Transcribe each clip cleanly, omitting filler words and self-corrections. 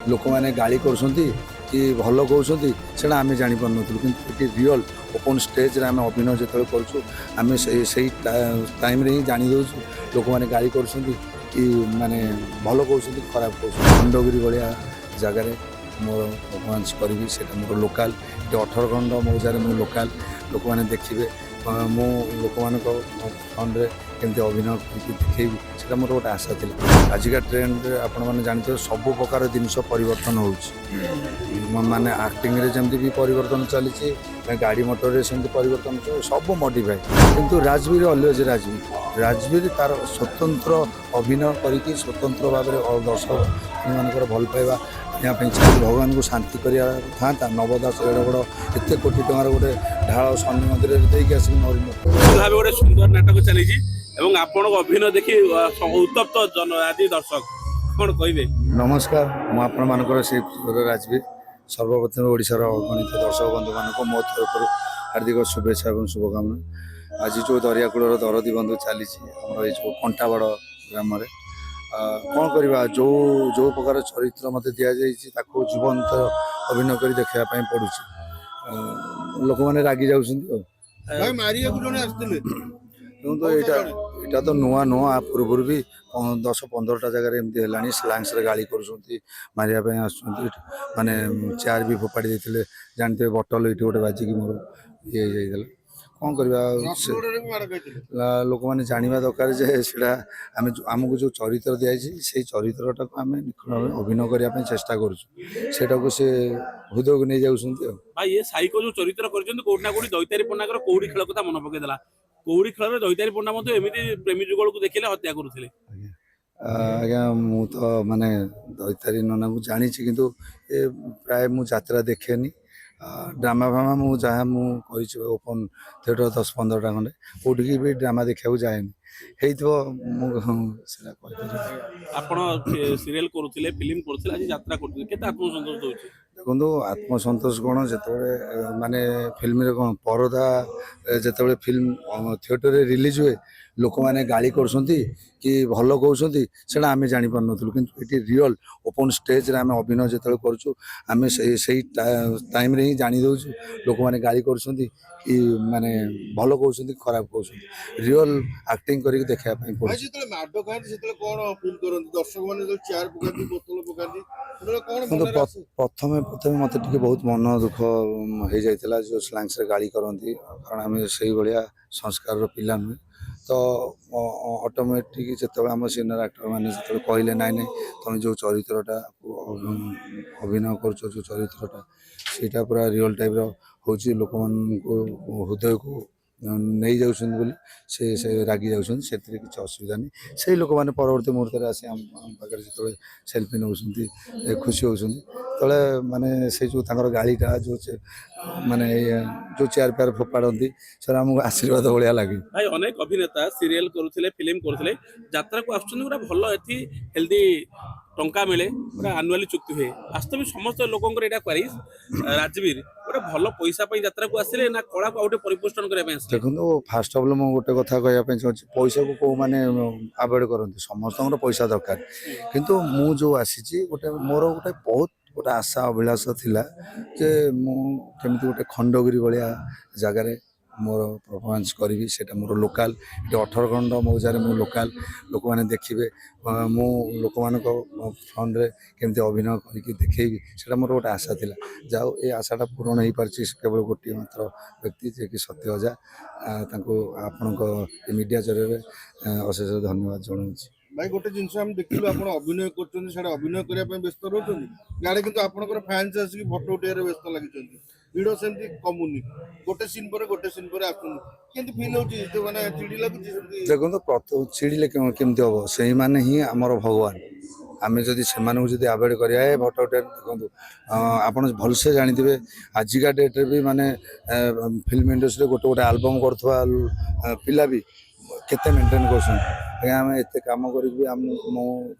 लोक मैंने गाड़ी कर कि भल कहते से आम जापर नु कि रियल ओपन स्टेज आम अभिनय जो करें से टाइम ही जानी दौ लोक मैंने गाड़ी कर कि माने भल कहते खराब कहते खंडगिरी भाया जगार मोर परफॉर्मेंस करी से मोर लोकाल ये 18 खंड मौजार मो लोकाल लोक मैंने देखिए मु लोक मान फ्रंट केमती अभिनय करके देखी से मोर गोटे आशा थी आजिका ट्रेंड आपण मैंने जानते सब प्रकार जिनस परिवर्तन हो माने आक्टिंग रे जमती भी परिवर्तन चली गाड़ी मोटर रे सेमती परिवर्तन सब मॉडिफाई किंतु राजवीर अलवेज राजवीर राजवीर तार स्वतंत्र अभिनय करके स्वतंत्र भाव में दर्शक मानकर भल पाइबा यहाँ चाहिए भगवान को शांति करा था नवदास एड़ बड़ एत कोटी टकर गोटे ढाल शनि मंदिर देखिए आसिक भाव गोटे सुंदर नाटक चली आपण अभिनय देखी उत्तप्त जन आदि दर्शक कौन कहे नमस्कार मुझे से राजवीर सर्वप्रथम ओडिशार अगणित दर्शक बंधु मानक मो तरफ हार्दिक शुभेच्छा और शुभकामना आज जो दरियाकूलर दरदी बंधु चली ये जो कंटाबाड़ ग्राम कौन करवा जो जो प्रकार चरित्र मत दि जाता जीवंत अभिनय कर देखापी पड़ू लोक मैंने रागी जाऊँ तो यहाँ तो नुआ नुआ पूर्व भी 10-15टा जगह एमती है स्लांग्स गाड़ी कर मारे माने चेयर भी फोपाड़ी देते जानते बटल ये गोटे बाजिक मोर ये कौन करवा लोक मैंने जाना दरकार आमको जो चरित्र दिखाई से चरित्रटा को आम निखुण भाव अभिनय करने चेष्टा करूँ से हृदय को नहीं जाऊँ भाई ये साइको जो चरित्र करना कोटी दैतारी पन्नाकर कौड़ी खेल कथा मन पकईदेला कौड़ी खेल दैतारी पन्ना एमती प्रेमी जुगल को देखिले हत्या करुले आज्ञा मु तो माने दैतारी नना को जानी किंतु प्राय मु यात्रा देखेनी ड्रामा फामा मुझे जहाँ मुझे ओपन थिएटर 10-15टा खंडे कौटी भी ड्रामा देखा जाएनि आपण सीरियल करुले फिल्म करुले आज यात्रा करते केते आत्मसंतोष दउछि देखो आत्मसंतोष कौन जो माने फिल्म रे कौन परदा जो फिल्म थिएटर रे रिलीज हुए लोक मैंने गाड़ी कर कि भल कहते से आम जापर नु कि रियल ओपन स्टेज आम अभिनय जो करें से टाइम ही जानी दौ लोक मैंने गाड़ी कर कि माने भल कहते खराब कहते रियल आक्टिंग करके देखापी प्रथम प्रथम मत बहुत मन दुख हो जाता जो स्लांग्स गाड़ी करती कारण आम से भाया संस्कार पिला नुहे तो ऑटोमेटिक जो आम सीनियर एक्टर मैंने जो कहले नाई नाई तुम जो चरित्रटा अभिनय कर चरित्रटा सीटा पूरा रियल टाइप हूँ लोक हृदय को नहीं जाऊँ से रागी जाऊँ से किसी असुविधा नहीं से लोक मैंने परवर्ती मुहूर्त में आसी आम पाखे जो सेल्फी नौ खुशी होती तले माने से जो गाड़ीटा जो माने जो चेयर पेयर फोपाड़ती सर आमको आशीर्वाद भाया लगे भाई अनेक अभिनेता सीरियल करुले फिल्म करुले यात्रा को आसुच्च भल एथि हेल्दी टंका मिले पूरा आनुआली चुक्ति हुए वास्तविक समस्त लोकंर यहाँ क्वारीज राजवीर गोटे भल पैसा यात्रा को आसिले ना कला को आउटे परिपुष्टन करने देखो फास्ट ऑफ ऑल मुझे गोटे कथा कहवाई चाहूँगी पैसा को कौ मैंने आभोड करते समस्त पैसा दरकार किंतु मु जो आसी गोटे मोर गोटे बहुत गोटे आशा अभिलाष थिला जे मुझे गोटे खंडगिरी भाया जगार मोर परफॉर्मेंस करी से मोर लोकाल ये 18 खंड मौजार मो लोकाल लोक मैंने देखिए मु लोक मान फ्रंट रे केमती अभिनय करके देखी से मोर गोटे आशा थी जाओ ये आशाटा पूरण हो पार्टी केवल गोटे मात्र व्यक्ति जे कि सत्य अजा आपण मीडिया जरिए अशेष धन्यवाद जनाऊँ भाई गोटे जिनस हम देखिलु आपण अभिनय करछन सेडा अभिनय करिया पे व्यस्त रहउछन गाडे किंतु आपनकर फैंस आसी फोटो उठेर व्यस्त लागिछन वीडियो सेमती कमुनी गोटे सीन पर आछन केंति फील होची तो माने चिड़ी लागुची सेमती देखो तो चिड़ीले केमती हम से माने ही आमर भगवान आम जदि से आभोड करिया फोटो उठे देखो आपड़ भलसे जानी आजिका डेट्रे भी माने फिल्म इंडस्ट्री गोटे गोटे आलबम करुवा पिला भी केते मेंटेन कर आम एत कम कर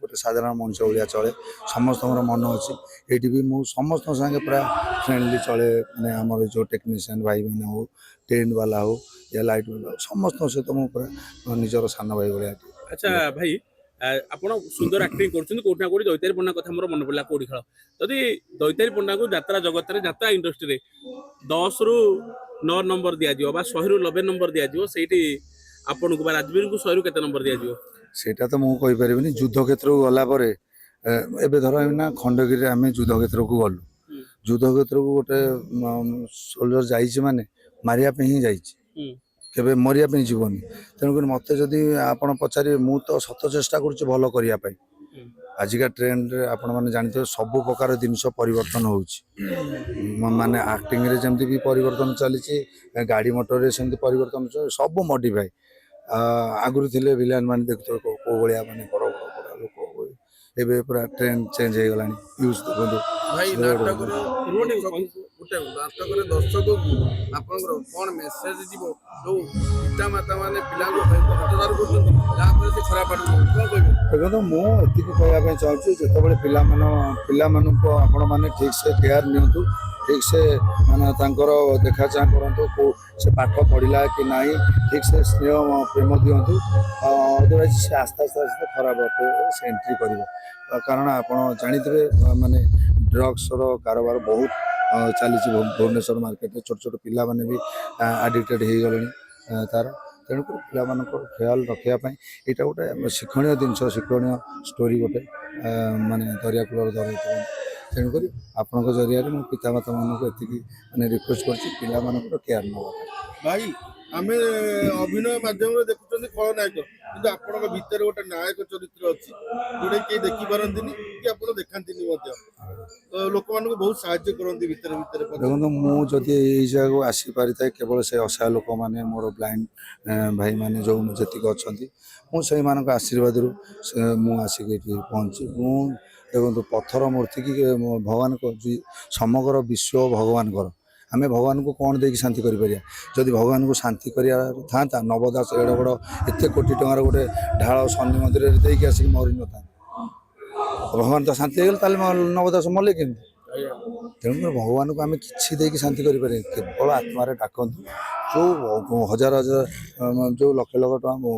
गोटे साधारण मनुष्य भाया चले समस्त मन अच्छी ये भी मुझ समस्त संगे पूरा फ्रेंडली चले मैंने आम जो टेक्नीशियन भाई मैंने हो टेंट वाला हो या लाइट वाला हो समस्त सहित मुझे पूरा निजर सान भाई भाया। अच्छा भाई ଆପଣ ସୁନ୍ଦର ଆକ୍ଟିଂ କରୁଛନ୍ତି କୋଉଠି ନା କୋଉଠି ଦୈତାରୀ ପଣ୍ଡା କଥା ମୋର ମନେ ପଡିଲା କୋଉଠି ଖେଳ ଯଦି ଦୈତାରୀ ପଣ୍ଡାଙ୍କୁ ଯାତ୍ରା ଜଗତରେ ଯାତ୍ରା ଇଣ୍ଡଷ୍ଟ୍ରିରେ 10 ରୁ 9 ନମ୍ବର ଦିଆଯିବ ବା 100 ରୁ 90 ନମ୍ବର ଦିଆଯିବ ସେଇଠି ଆପଣଙ୍କୁ ବା ରାଜବୀରଙ୍କୁ 100 ରୁ କେତେ ନମ୍ବର ଦିଆଯିବ? ସେଇଟା ତ ମୁଁ କହିପାରିବିନି। ଯୁଦ୍ଧ କ୍ଷେତ୍ରକୁ ଗଲା ପରେ ଏବେ ଧର ନା ଖଣ୍ଡଗିରିରେ ଆମେ ଯୁଦ୍ଧ କ୍ଷେତ୍ରକୁ ଗଲୁ, ଯୁଦ୍ଧ କ୍ଷେତ୍ରକୁ ଗୋଟେ ସୋଲଜର ଯାଇଛି ମାନେ ମାରିବା ପାଇଁ ହିଁ ଯାଇଛି, କେବେ ମରିବା ପାଇଁ ଯିବନି। ତେଣୁକରି ମୋତେ ଯଦି ଆପଣ ପଚାରିବେ ମୁଁ ତ ସତ ଚେଷ୍ଟା କରୁଛି ଭଲ କରିବା ପାଇଁ। ଆଜିକା ଟ୍ରେଣ୍ଡରେ ଆପଣମାନେ ଜାଣିଥିବେ ସବୁ ପ୍ରକାର ଜିନିଷ ପରିବର୍ତ୍ତନ ହେଉଛି, ମାନେ ଆକ୍ଟିଂରେ ଯେମିତି ବି ପରିବର୍ତ୍ତନ ଚାଲିଛି, ଗାଡ଼ି ମଟରରେ ସେମିତି ପରିବର୍ତ୍ତନ ସବୁ ମଡିଫାଏ। ଆଗରୁ ଥିଲେ ଭିଲିଆନ ମାନେ ଦେଖୁଥିବେ କୋଉ ଭଳିଆ ମାନେ ବଡ଼ ଲୋକ, ଏବେ ପୁରା ଟ୍ରେଣ୍ଡ ଚେଞ୍ଜ ହେଇଗଲାଣି। ୟୁଜ୍ ଦେଖନ୍ତୁ ଭାଇ ନାଟକରେ ଗୋଟେ ନାଟକରେ ଦର୍ଶକକୁ ଆପଣଙ୍କର କଣ ମେସେଜ ଯିବ ଯୋଉ ପିତାମାତା ମାନେ ପିଲାଙ୍କୁ ହତାଦାର କରୁଛନ୍ତି ଯାହାଫଳରେ ସେ ଖରାପ ଆଡକୁ କଣ କହିବେ? ଦେଖନ୍ତୁ ମୁଁ ଏତିକି କହିବା ପାଇଁ ଚାହୁଁଛି ଯେତେବେଳେ ପିଲାମାନଙ୍କୁ ଆପଣମାନେ ଠିକ୍ସେ କେୟାର ନିଅନ୍ତୁ, ଠିକ୍ସେ ମାନେ ତାଙ୍କର ଦେଖା ଚାହାଁ କରନ୍ତୁ, କେଉଁ ସେ ପାଠ ପଢ଼ିଲା କି ନାହିଁ ଠିକ୍ସେ ସ୍ନେହ ପ୍ରେମ ଦିଅନ୍ତୁ। ଅଦରୱାଇଜ୍ ସେ ଆସ୍ତେ ଆସ୍ତେ ଖରାପ ବାଟରେ ସେ ଏଣ୍ଟ୍ରି କରିବ। କାରଣ ଆପଣ ଜାଣିଥିବେ ମାନେ ଡ୍ରଗ୍ସର କାରବାର ବହୁତ ଚାଲିଛି ଭୁବନେଶ୍ୱର ମାର୍କେଟରେ। ଛୋଟ ଛୋଟ ପିଲାମାନେ ବି ଆଡ଼ିକ୍ଟେଡ଼ ହେଇଗଲେଣି ତାର। ତେଣୁକରି ପିଲାମାନଙ୍କର ଖ୍ୟାଲ ରଖିବା ପାଇଁ ଏଇଟା ଗୋଟେ ଶିକ୍ଷଣୀୟ ଜିନିଷ, ଶିକ୍ଷଣୀୟ ଷ୍ଟୋରି ଗୋଟେ ମାନେ ଦରିଆକୂଳର ଦରିଆ। ତେଣୁକରି ଆପଣଙ୍କ ଜରିଆରେ ମୁଁ ପିତାମାତାମାନଙ୍କୁ ଏତିକି ମାନେ ରିକ୍ୱେଷ୍ଟ କରୁଛି ପିଲାମାନଙ୍କର କେୟାର ନେବା ପାଇଁ। ଭାଇ ଆମେ ଅଭିନୟ ମାଧ୍ୟମରେ ଦେଖୁଛନ୍ତି ଖଳନାୟକ, କିନ୍ତୁ ଆପଣଙ୍କ ଭିତରେ ଗୋଟେ ନାୟକ ଚରିତ୍ର ଅଛି ଯୋଉଟା କେହି ଦେଖିପାରନ୍ତିନି କି ଆପଣ ଦେଖାନ୍ତିନି ମଧ୍ୟ, ତ ଲୋକମାନଙ୍କୁ ବହୁତ ସାହାଯ୍ୟ କରନ୍ତି ଭିତରେ ଭିତରେ। ଦେଖନ୍ତୁ ମୁଁ ଯଦି ଏଇ ଜାଗାକୁ ଆସିପାରିଥାଏ କେବଳ ସେ ଅସହାୟ ଲୋକମାନେ ମୋର ବ୍ଲାଇଣ୍ଡ ଭାଇମାନେ ଯେଉଁ ଯେତିକି ଅଛନ୍ତି, ମୁଁ ସେଇମାନଙ୍କ ଆଶୀର୍ବାଦରୁ ମୁଁ ଆସିକି ଏଠି ପହଞ୍ଚି। ମୁଁ ଦେଖନ୍ତୁ ପଥର ମୂର୍ତ୍ତି କି ଭଗବାନ ସମଗ୍ର ବିଶ୍ୱ ଭଗବାନଙ୍କର, ଆମେ ଭଗବାନଙ୍କୁ କ'ଣ ଦେଇକି ଶାନ୍ତି କରିପାରିବା? ଯଦି ଭଗବାନଙ୍କୁ ଶାନ୍ତି କରିବାର ଥାନ୍ତା ନବଦାସ ଏଡ଼େ ବଡ଼ ଏତେ କୋଟି ଟଙ୍କାର ଗୋଟେ ଢାଳ ଶନି ମନ୍ଦିରରେ ଦେଇକି ଆସିକି ମରିନଥାନ୍ତା। ଭଗବାନ ତ ଶାନ୍ତି ହେଇଗଲେ ତାହେଲେ ନବଦାସ ମଲେ କେମିତି? ତେଣୁକରି ଭଗବାନଙ୍କୁ ଆମେ କିଛି ଦେଇକି ଶାନ୍ତି କରିପାରିବା, କେବଳ ଆତ୍ମାରେ ଡାକନ୍ତୁ। ଯେଉଁ ହଜାର ହଜାର ଯେଉଁ ଲକ୍ଷ ଲକ୍ଷ ଟଙ୍କା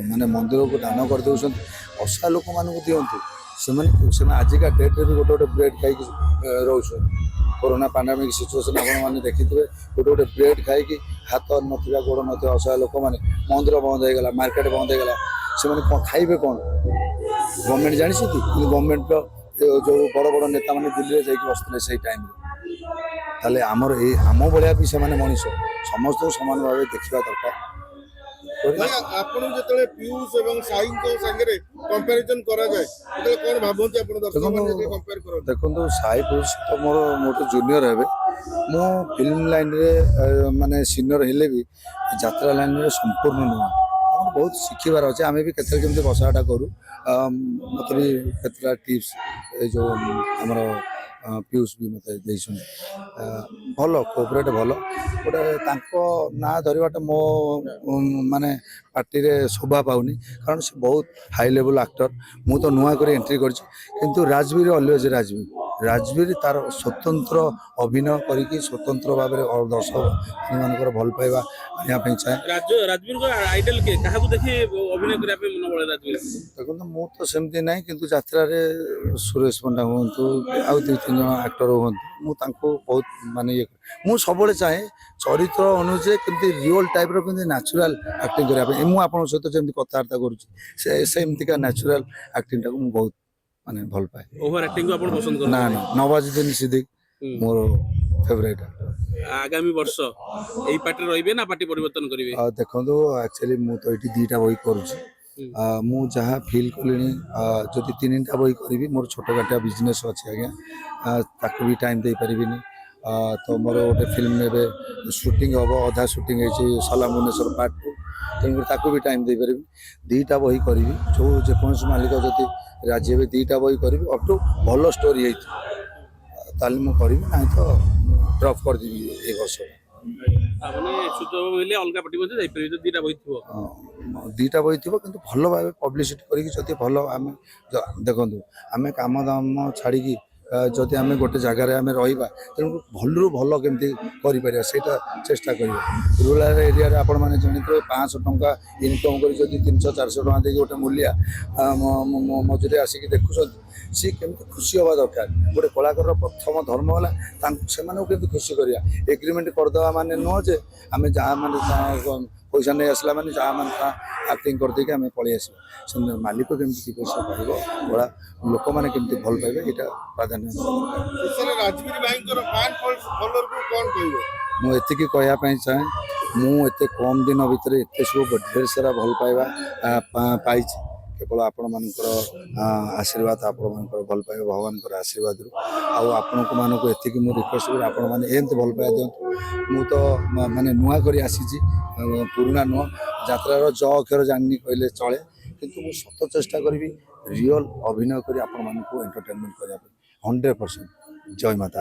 ମାନେ ମନ୍ଦିରକୁ ଦାନ କରିଦେଉଛନ୍ତି, ଅସହାୟ ଲୋକମାନଙ୍କୁ ଦିଅନ୍ତୁ। ସେମାନେ ଆଜିକା ଡେଟ୍ରେ ବି ଗୋଟେ ବ୍ରେଡ୍ ଖାଇକି ରହୁଛନ୍ତି। କରୋନା ପାଣ୍ଡାମିକ୍ ସିଚୁଏସନ୍ ଆପଣମାନେ ଦେଖିଥିବେ, ଗୋଟେ ବ୍ରେଡ୍ ଖାଇକି ହାତ ନଥିବା ଗୋଡ଼ ନଥିବା ଅସହାୟ ଲୋକମାନେ, ମନ୍ଦିର ବନ୍ଦ ହେଇଗଲା, ମାର୍କେଟ ବନ୍ଦ ହେଇଗଲା, ସେମାନେ କ'ଣ ଖାଇବେ କ'ଣ? ଗଭର୍ଣ୍ଣମେଣ୍ଟ ଜାଣିଛନ୍ତି, କିନ୍ତୁ ଗଭର୍ଣ୍ଣମେଣ୍ଟର ଯେଉଁ ବଡ଼ ବଡ଼ ନେତାମାନେ ଦିଲ୍ଲୀରେ ଯାଇକି ବସିଥିଲେ ସେଇ ଟାଇମ୍ରେ। ତାହେଲେ ଆମ ଭଳିଆ ବି ସେମାନେ ମଣିଷ, ସମସ୍ତଙ୍କୁ ସମାନ ଭାବେ ଦେଖିବା ଦରକାର। ଭାଇ ଆପଣଙ୍କୁ ଯେତେବେଳେ ପିୟୁଷ ଏବଂ ସାଇଙ୍କ ସାଙ୍ଗରେ କମ୍ପାରିଜନ କରାଯାଏ ସେତେବେଳେ କ'ଣ ଭାବନ୍ତି ଆପଣ ଦର୍ଶକମାନେ ଯେତେବେଳେ କମ୍ପେୟାର କରନ୍ତି? ଦେଖନ୍ତୁ ସାଇ ପିୟୁଷ ତ ମୋର ଗୋଟେ ଜୁନିୟର ହେବେ। ମୁଁ ଫିଲ୍ମ ଲାଇନ୍ରେ ମାନେ ସିନିୟର ହେଲେ ବି ଯାତ୍ରା ଲାଇନ୍ରେ ସମ୍ପୂର୍ଣ୍ଣ ନୁହଁ। ଆମର ବହୁତ ଶିଖିବାର ଅଛି। ଆମେ ବି କେତେବେଳେ କେମିତି ବସାଟା କରୁ। ମୋତେ ବି କେତେଟା ଟିପ୍ସ ଏ ଯେଉଁ ଆମର ପିୟୁଷ ବି ମୋତେ ଦେଇଛନ୍ତି। ଭଲ କୋଅପରେଟ୍ ଭଲ। ଗୋଟେ ତାଙ୍କ ନାଁ ଧରିବାଟା ମୋ ମାନେ ପାର୍ଟିରେ ଶୋଭା ପାଉନି, କାରଣ ସେ ବହୁତ ହାଇ ଲେଭେଲ୍ ଆକ୍ଟର। ମୁଁ ତ ନୂଆ କରି ଏଣ୍ଟ୍ରି କରିଛି, କିନ୍ତୁ ରାଜବୀର ଅଲୱେଜ୍ ରାଜବୀର ତାର ସ୍ୱତନ୍ତ୍ର ଅଭିନୟ କରିକି ସ୍ୱତନ୍ତ୍ର ଭାବରେ ଦର୍ଶକମାନଙ୍କର ଭଲ ପାଇବା ଆଣିବା ପାଇଁ ଚାହେଁ। ରାଜବୀରଙ୍କ ଆଇଡଲ କିଏ? କାହାକୁ ଦେଖି ଅଭିନୟ କରିବା ପାଇଁ ମନ ବଳେ ରାଜବୀର? ଦେଖନ୍ତୁ ମୁଁ ତ ସେମିତି ନାହିଁ, କିନ୍ତୁ ଯାତ୍ରାରେ ସୁରେଶ ପଣ୍ଡା ହୁଅନ୍ତୁ ଆଉ 2-3 ଜଣ ଆକ୍ଟର ହୁଅନ୍ତୁ, ମୁଁ ତାଙ୍କୁ ବହୁତ ମାନେ ଇଏ କରେ। ମୁଁ ସବୁବେଳେ ଚାହେଁ ଚରିତ୍ର ଅନୁଯାୟୀ କେମିତି ରିଅଲ୍ ଟାଇପ୍ର କେମିତି ନ୍ୟାଚୁରାଲ୍ ଆକ୍ଟିଂ କରିବା ପାଇଁ। ମୁଁ ଆପଣଙ୍କ ସହିତ ଯେମିତି କଥାବାର୍ତ୍ତା କରୁଛି ସେମିତିକା ନ୍ୟାଚୁରାଲ୍ ଆକ୍ଟିଂଟାକୁ ମୁଁ ବହୁତ ମାନେ ଭଲ ପାଏ। ଓଭର ଆକ୍ଟିଂକୁ ଆପଣ ପସନ୍ଦ ନା କରନ୍ତି? ନୱାଜୁଦ୍ଦିନ ସିଦ୍ଦିକ ମୋର ଫେଭରାଇଟ୍ ଆକ୍ଟର। ଆଗାମୀ ବର୍ଷ ଏଇ ପାର୍ଟିରେ ରହିବେ ନା ପାର୍ଟି ପରିବର୍ତ୍ତନ କରିବେ? ଦେଖନ୍ତୁ ଆକ୍ଚୁଆଲି ମୁଁ ତ ଏଇଠି 2ଟା ବହି କରୁଛି। ମୁଁ ଯାହା ଫିଲ୍ କଲିଣି, ଯଦି 3ଟା ବହି କରିବି, ମୋର ଛୋଟ କାଟିଆ ବିଜନେସ୍ ଅଛି ଆଜ୍ଞା, ତାକୁ ବି ଟାଇମ୍ ଦେଇପାରିବିନି। ତ ମୋର ଗୋଟେ ଫିଲ୍ମ ଏବେ ସୁଟିଂ ହେବ, ଅଧା ସୁଟିଂ ହେଇଛି ସଲାମ ଭୁବନେଶ୍ୱର ପାର୍ଟ 2, ତେଣୁକରି ତାକୁ ବି ଟାଇମ୍ ଦେଇପାରିବି। 2ଟା ବହି କରିବି, ଯେକୌଣସି ମାଲିକ ଯଦି ରାଜି ହେବେ 2ଟା ବହି କରିବି, ଅପ୍ ଭଲ ଷ୍ଟୋରି ହେଇଥିବ ତାହେଲେ ମୁଁ କରିବି, ନାହିଁ ତ ଡ୍ରପ୍ କରିଦେବି ଏ ବର୍ଷ। ମାନେ ସୁଯୋଗ ମିଳିଲେ ଅଲଗା ପାର୍ଟି ମଧ୍ୟ ଯାଇପାରିବେ ଯଦି 2ଟା ବହି ଥିବ? 2ଟା ବହି ଥିବ, କିନ୍ତୁ ଭଲ ଭାବେ ପବ୍ଲିସିଟି କରିକି ଯଦି ଭଲ ଆମେ ଦେଖନ୍ତୁ ଆମେ କାମ ଦାମ ଛାଡ଼ିକି ଯଦି ଆମେ ଗୋଟେ ଜାଗାରେ ଆମେ ରହିବା ତେଣୁ ଭଲରୁ ଭଲ କେମିତି କରିପାରିବା ସେଇଟା ଚେଷ୍ଟା କରିବା। ରୁରାଲ୍ ଏରିଆରେ ଆପଣମାନେ ଜାଣିଥିବେ 500 ଟଙ୍କା ଇନକମ୍ କରି ଯଦି 300-400 ଟଙ୍କା ଦେଇକି ଗୋଟେ ମୂଲିଆ ମଜୁରୀ ଆସିକି ଦେଖୁଛନ୍ତି ସିଏ କେମିତି ଖୁସି ହେବା ଦରକାର। ଗୋଟେ କଳାକାରର ପ୍ରଥମ ଧର୍ମ ହେଲା ତାଙ୍କୁ ସେମାନଙ୍କୁ କେମିତି ଖୁସି କରିବା। ଏଗ୍ରିମେଣ୍ଟ କରିଦେବା ମାନେ ନୁହଁ ଯେ ଆମେ ଯାହା ମାନେ ପଇସା ନେଇ ଆସିଲା ମାନେ ଯାହା ମାନେ ଆକ୍ଟିଂ କରିଦେଇକି ଆମେ ପଳେଇ ଆସିବା। ସେମିତି ମାଲିକ କେମିତି ଦୁଇ ପଇସା ପାଇବ, କଳା ଲୋକମାନେ କେମିତି ଭଲ ପାଇବେ ଏଇଟା ପ୍ରାଧାନ୍ୟ। ଶେଷରେ ରାଜବୀର ଭାଇଙ୍କର ଫ୍ୟାନ୍ ଫଲୋଅରକୁ କ'ଣ କହିବ? ମୁଁ ଏତିକି କହିବା ପାଇଁ ଚାହେଁ ମୁଁ ଏତେ କମ୍ ଦିନ ଭିତରେ ଏତେ ସବୁ ଢେର ସାରା ଭଲ ପାଇବା ପାଇଛି କେବଳ ଆପଣମାନଙ୍କର ଆଶୀର୍ବାଦ, ଆପଣମାନଙ୍କର ଭଲ ପାଇବା ଭଗବାନଙ୍କର ଆଶୀର୍ବାଦରୁ। ଆଉ ଆପଣମାନଙ୍କୁ ଏତିକି ମୁଁ ରିକ୍ୱେଷ୍ଟ କরি ଆପଣମାନେ ଏମିତି ଭଲ ପାଇବା ଦିଅନ୍ତୁ। ମୁଁ ତ ମାନେ ନୂଆ କରି ଆସିଛି, ପୁରୁଣା ନୁହଁ, ଯାତ୍ରାର ଜ ଅକ୍ଷର ଜାଣିନି କହିଲେ ଚଳେ, କିନ୍ତୁ ମୁଁ ସତ ଚେଷ୍ଟା କରିବି ରିଅଲ୍ ଅଭିନୟ କରି ଆପଣମାନଙ୍କୁ ଏଣ୍ଟରଟେନମେଣ୍ଟ କରିବା ପାଇଁ 100%। ଜୟ ମାତା।